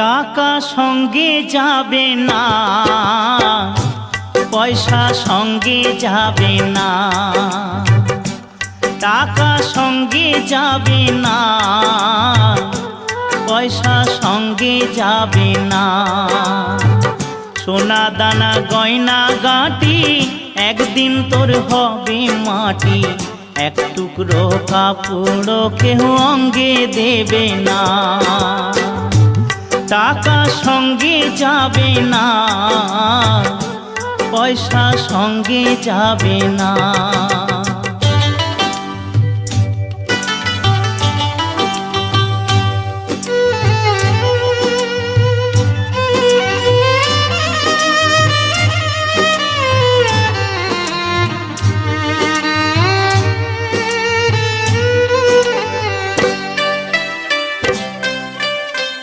টাকা সঙ্গে যাবে না, পয়সা সঙ্গে যাবে না। টাকা সঙ্গে যাবে না, পয়সা সঙ্গে যাবে না। সোনা দানা গয়না গাঁটি একদিন তোর হবে মাটি। এক টুকরো কাপড় কেহ অঙ্গে দেবে না। টাকা সঙ্গে যাবে না, পয়সা সঙ্গে যাবে না।